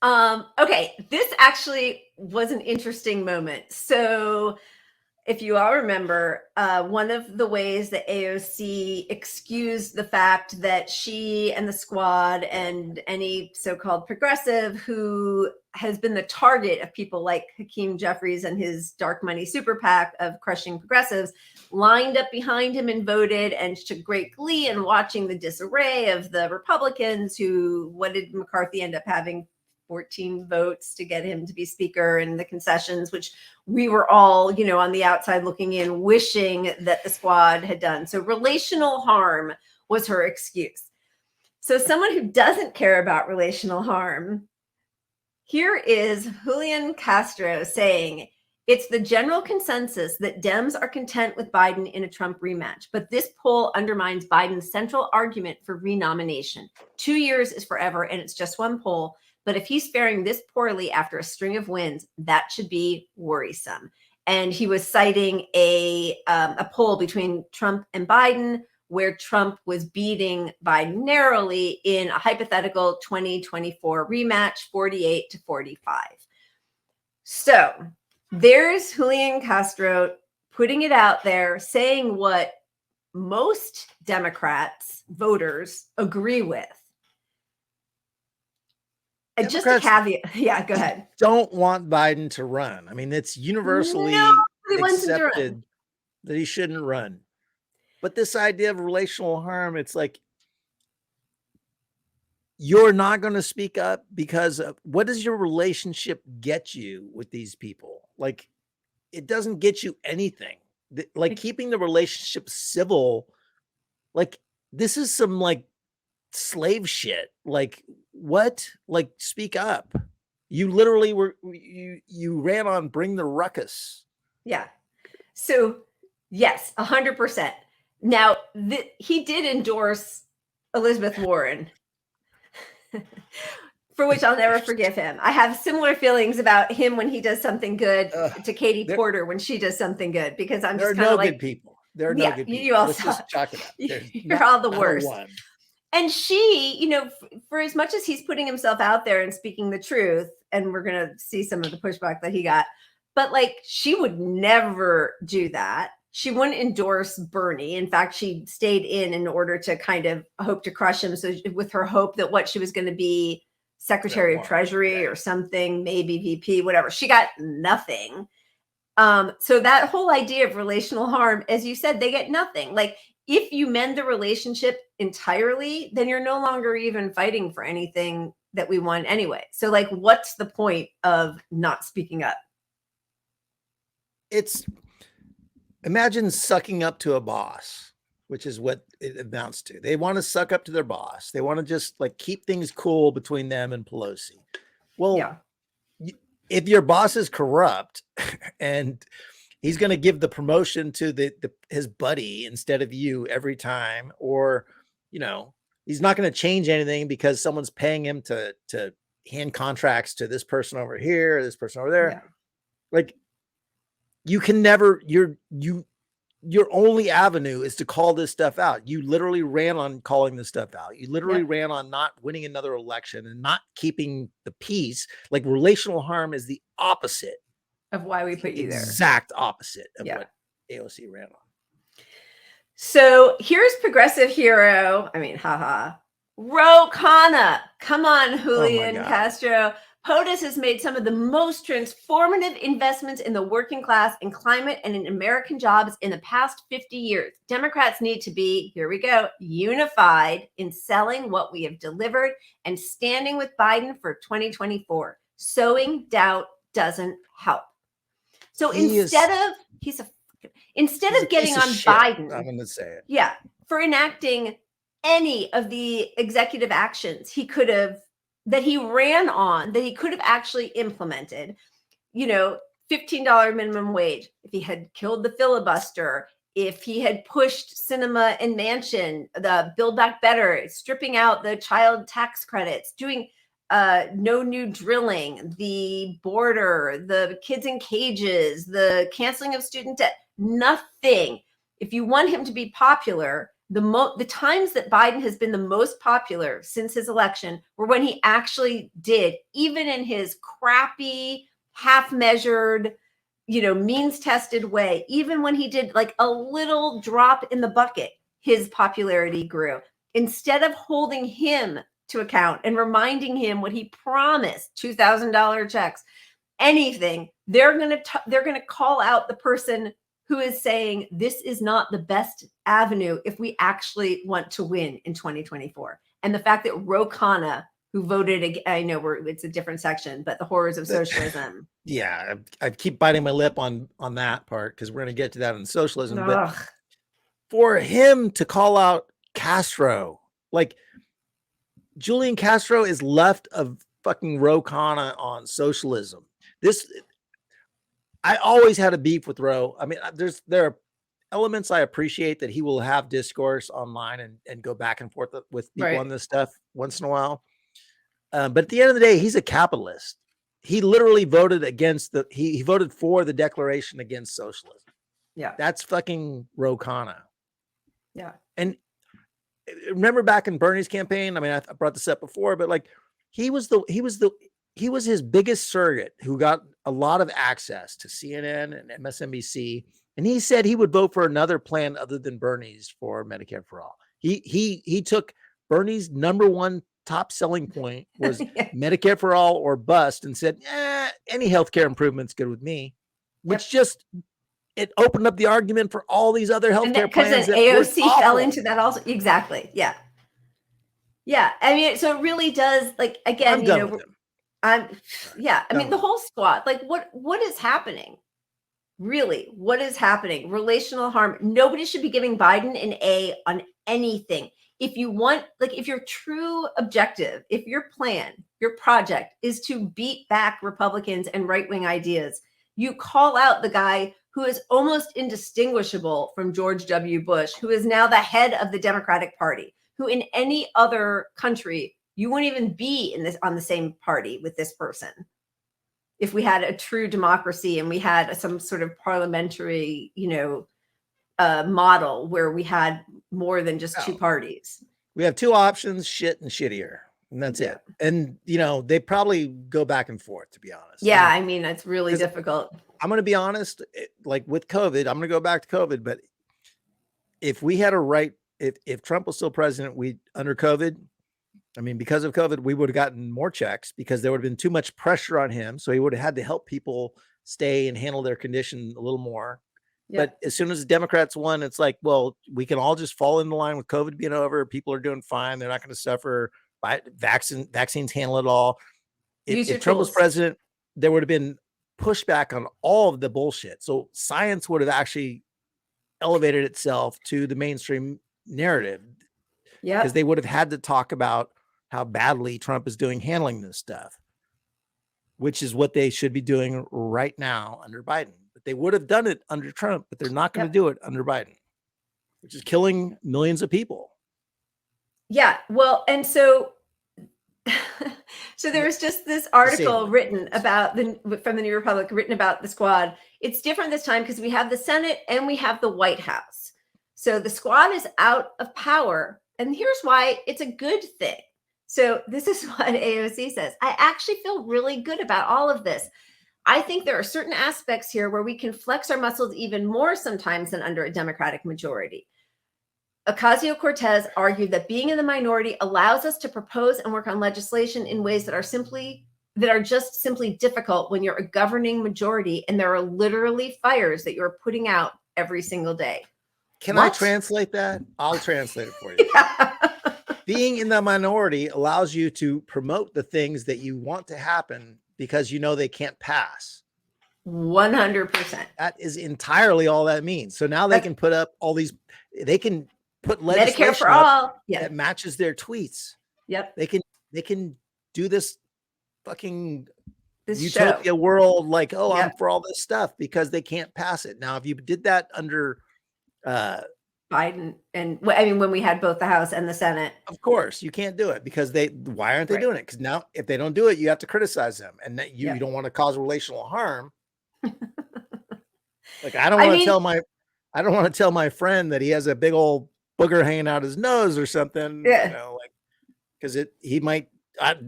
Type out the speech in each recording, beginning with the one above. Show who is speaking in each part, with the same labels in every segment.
Speaker 1: Okay, this actually was an interesting moment. So if you all remember, one of the ways that AOC excused the fact that she and the squad and any so-called progressive who has been the target of people like Hakeem Jeffries and his dark money super PAC of crushing progressives lined up behind him and voted, and took great glee in watching the disarray of the Republicans who, what did McCarthy end up having? 14 votes to get him to be speaker, and the concessions, which we were all, on the outside looking in, wishing that the squad had done. So relational harm was her excuse. So someone who doesn't care about relational harm, here is Julian Castro saying, it's the general consensus that Dems are content with Biden in a Trump rematch, but this poll undermines Biden's central argument for renomination. 2 years is forever, and it's just one poll. But if he's faring this poorly after a string of wins, that should be worrisome. And he was citing a poll between Trump and Biden, where Trump was beating Biden narrowly in a hypothetical 2024 rematch, 48-45. So there's Julian Castro putting it out there, saying what most Democrats, voters, agree with. And just a caveat. Yeah, go ahead.
Speaker 2: Don't want Biden to run. I mean, it's universally accepted that he shouldn't run. But this idea of relational harm, it's like, you're not going to speak up because what does your relationship get you with these people? Like, it doesn't get you anything. Like, keeping the relationship civil, like, this is some like slave shit. Like, what? Like, speak up. You literally you ran on bring the ruckus.
Speaker 1: Yeah. So yes, 100%. Now he did endorse Elizabeth Warren, for which I'll never forgive him. I have similar feelings about him when he does something good to Katie Porter when she does something good, because I'm just kind of like,
Speaker 2: good people. There are no good people.
Speaker 1: You all
Speaker 2: Let's just chalk it up.
Speaker 1: You're all the worst. And she, for as much as he's putting himself out there and speaking the truth, and we're going to see some of the pushback that he got, but like, she would never do that. She wouldn't endorse Bernie. In fact, she stayed in order to kind of hope to crush him. So with her hope that she was going to be Secretary of Treasury or something, maybe VP, whatever. She got nothing. So that whole idea of relational harm, as you said, they get nothing. Like, if you mend the relationship entirely, then you're no longer even fighting for anything that we want anyway. So like, what's the point of not speaking up?
Speaker 2: Imagine sucking up to a boss, which is what it amounts to. They want to suck up to their boss. They want to just like keep things cool between them and Pelosi. Well, yeah. If your boss is corrupt and he's going to give the promotion to his buddy instead of you every time, or, he's not going to change anything because someone's paying him to hand contracts to this person over here, this person over there. Yeah. Like, you can never, your only avenue is to call this stuff out. You literally ran on calling this stuff out. You literally ran on not winning another election and not keeping the peace. Like, relational harm is the opposite
Speaker 1: of why we put you there.
Speaker 2: Exact opposite of what AOC ran on.
Speaker 1: So here's progressive hero. I mean, Ro Khanna. Come on, Julian Castro. POTUS has made some of the most transformative investments in the working class, in climate, and in American jobs in the past 50 years. Democrats need to be, here we go, unified in selling what we have delivered and standing with Biden for 2024. Sowing doubt doesn't help. So instead of getting on Biden,
Speaker 2: I'm going to say it.
Speaker 1: Yeah, for enacting any of the executive actions that he ran on, that he could have actually implemented, $15 minimum wage, if he had killed the filibuster, if he had pushed Sinema and Manchin, the Build Back Better, stripping out the child tax credits, doing no new drilling, the border, the kids in cages, the canceling of student debt, nothing. If you want him to be popular, The times that Biden has been the most popular since his election were when he actually did, even in his crappy, half-measured, means-tested way, even when he did like a little drop in the bucket, his popularity grew. Instead of holding him to account and reminding him what he promised, $2,000 checks, anything, they're going to call out the person who is saying this is not the best avenue if we actually want to win in 2024. And the fact that Ro Khanna, who voted, I know it's a different section, but the horrors of socialism.
Speaker 2: Yeah, I keep biting my lip on that part because we're going to get to that in socialism. Ugh. But for him to call out Castro, like Julian Castro is left of fucking Ro Khanna on socialism. I always had a beef with Ro. I mean, there are elements I appreciate that he will have discourse online and go back and forth with people on this stuff once in a while. But at the end of the day, he's a capitalist. He literally voted against he voted for the declaration against socialism.
Speaker 1: Yeah.
Speaker 2: That's fucking Ro Khanna.
Speaker 1: Yeah.
Speaker 2: And remember back in Bernie's campaign, I mean, I brought this up before, but like he was his biggest surrogate who got a lot of access to CNN and MSNBC. And he said he would vote for another plan other than Bernie's for Medicare for all. He took Bernie's number one top selling point was Medicare for all or bust and said, any healthcare improvement's good with me, which just, it opened up the argument for all these other healthcare plans.
Speaker 1: Because AOC fell into that also. Exactly. Yeah. Yeah. I mean, so it really does, like, again,
Speaker 2: I'm done with him.
Speaker 1: I mean, the whole squad, like what is happening? Really, what is happening? Relational harm. Nobody should be giving Biden an A on anything. If you want, like, if your true objective, if your plan, your project is to beat back Republicans and right-wing ideas, you call out the guy who is almost indistinguishable from George W. Bush, who is now the head of the Democratic Party, who in any other country, you wouldn't even be on the same party with this person. If we had a true democracy and we had some sort of parliamentary, model where we had more than just two parties.
Speaker 2: We have two options, shit and shittier. And that's it. And, they probably go back and forth, to be honest.
Speaker 1: Yeah. I mean, it's really difficult.
Speaker 2: I'm going to be honest, like with COVID, I'm going to go back to COVID. But if we had if Trump was still president, under COVID, I mean, because of COVID, we would have gotten more checks because there would have been too much pressure on him. So he would have had to help people stay and handle their condition a little more. Yeah. But as soon as the Democrats won, it's like, well, we can all just fall in the line with COVID being over. People are doing fine. They're not going to suffer. Vaccines handle it all. If Trump was president, there would have been pushback on all of the bullshit. So science would have actually elevated itself to the mainstream narrative. Yeah. Because they would have had to talk about how badly Trump is doing handling this stuff, which is what they should be doing right now under Biden. But they would have done it under Trump, but they're not going to do it under Biden, which is killing millions of people.
Speaker 1: Yeah. Well, and so there's just this article written about from the New Republic, written about the squad. It's different this time because we have the Senate and we have the White House. So the squad is out of power. And here's why it's a good thing. So this is what AOC says. I actually feel really good about all of this. I think there are certain aspects here where we can flex our muscles even more sometimes than under a Democratic majority. Ocasio-Cortez argued that being in the minority allows us to propose and work on legislation in ways that are just simply difficult when you're a governing majority and there are literally fires that you're putting out every single day.
Speaker 2: Can I translate that? I'll translate it for you. Yeah. Being in the minority allows you to promote the things that you want to happen because they can't pass.
Speaker 1: 100%.
Speaker 2: That is entirely all that means. So now they can put up they can put legislation
Speaker 1: Medicare for all
Speaker 2: that matches their tweets.
Speaker 1: Yep.
Speaker 2: They can do this fucking utopia world like, I'm for all this stuff because they can't pass it. Now, if you did that under
Speaker 1: Biden, and I mean, when we had both the House and the Senate,
Speaker 2: of course you can't do it because why aren't they doing it? Because now if they don't do it, you have to criticize them, and that you don't want to cause relational harm. Like I don't want to tell my friend that he has a big old booger hanging out his nose or something,
Speaker 1: Yeah.
Speaker 2: you know, like, because he might,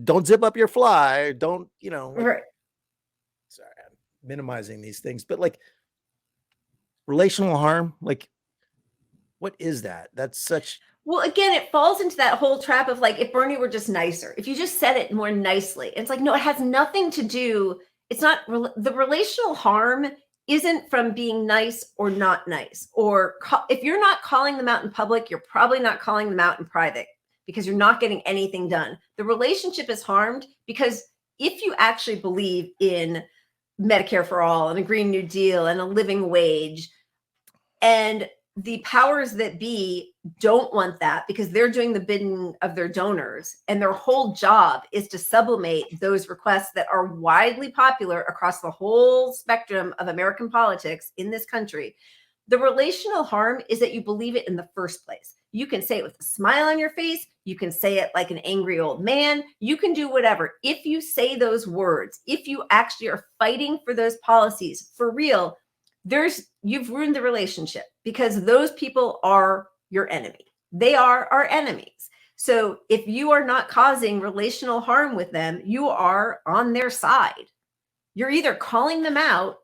Speaker 2: don't zip up your fly, don't, you know, like,
Speaker 1: Right.
Speaker 2: sorry, I'm minimizing these things, but like relational harm, like, what is that? That's such.
Speaker 1: Well, again, it falls into that whole trap of like, if Bernie were just nicer, if you just said it more nicely, it's like, no, it has nothing to do. It's not the relational harm isn't from being nice or not nice. Or if you're not calling them out in public, you're probably not calling them out in private because you're not getting anything done. The relationship is harmed because if you actually believe in Medicare for all and a Green New Deal and a living wage, and the powers that be don't want that because they're doing the bidding of their donors, and their whole job is to sublimate those requests that are widely popular across the whole spectrum of American politics in this country. The relational harm is that you believe it in the first place. You can say it with a smile on your face. You can say it like an angry old man. You can do whatever. If you say those words, if you actually are fighting for those policies for real, you've ruined the relationship because those people are your enemy. They are our enemies. So if you are not causing relational harm with them, you are on their side. You're either calling them out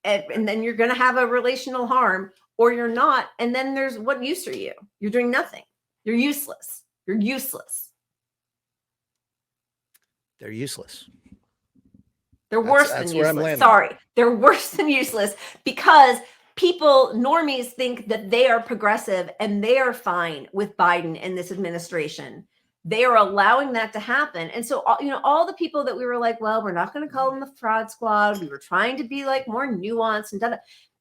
Speaker 1: and then you're going to have a relational harm, or you're not. And then there's, what use are you? You're doing nothing. You're useless. You're useless.
Speaker 2: They're useless.
Speaker 1: They're worse than useless.
Speaker 2: Sorry.
Speaker 1: They're worse than useless because people, normies, think that they are progressive and they are fine with Biden and this administration. They are allowing that to happen. And so, you know, all the people that we were like, well, we're not going to call them the fraud squad. We were trying to be like more nuanced and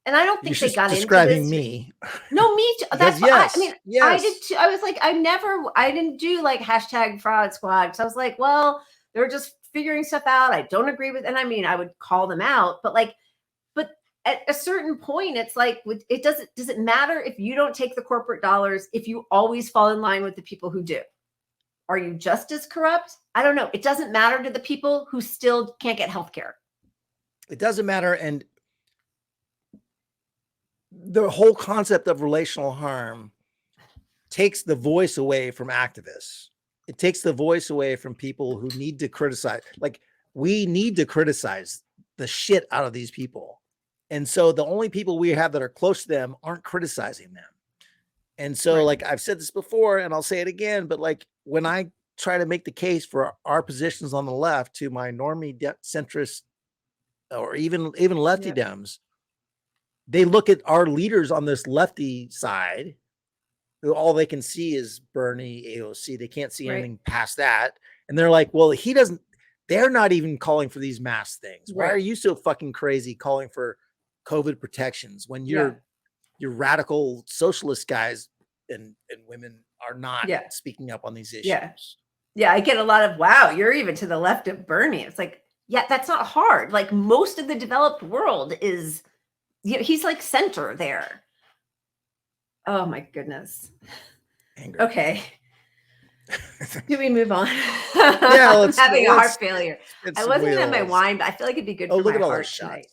Speaker 1: and I don't think they got
Speaker 2: describing
Speaker 1: into this.
Speaker 2: Me.
Speaker 1: No, me too. That's
Speaker 2: yes,
Speaker 1: I mean,
Speaker 2: yes.
Speaker 1: I did too. I was like, I didn't do like hashtag fraud squad because I was like, well, they're just figuring stuff out. I don't agree with, and I mean, I would call them out, but at a certain point, it's like, does it matter if you don't take the corporate dollars, if you always fall in line with the people who do? Are you just as corrupt? I don't know. It doesn't matter to the people who still can't get health care.
Speaker 2: It doesn't matter. And the whole concept of relational harm takes the voice away from activists. It takes the voice away from people who need to criticize. Like, we need to criticize the shit out of these people. And so the only people we have that are close to them aren't criticizing them. And so, like, I've said this before and I'll say it again, but like, when I try to make the case for our positions on the left to my normie centrist or even lefty Dems, they look at our leaders on this lefty side, who all they can see is Bernie, AOC. They can't see anything past that. And they're like, well, they're not even calling for these mask things. Why are you so fucking crazy calling for COVID protections when your radical socialist guys and women are not speaking up on these issues?
Speaker 1: Yeah, I get a lot of, wow, you're even to the left of Bernie. It's like, yeah, that's not hard. Like, most of the developed world is, you know, he's like center there. Oh my goodness.
Speaker 2: Anger.
Speaker 1: Okay. Do we move on?
Speaker 2: Yeah,
Speaker 1: I'm having a heart failure. I wasn't gonna have my wine, but I feel like it'd be good for
Speaker 2: look
Speaker 1: my
Speaker 2: at all
Speaker 1: heart
Speaker 2: those shots.
Speaker 1: tonight.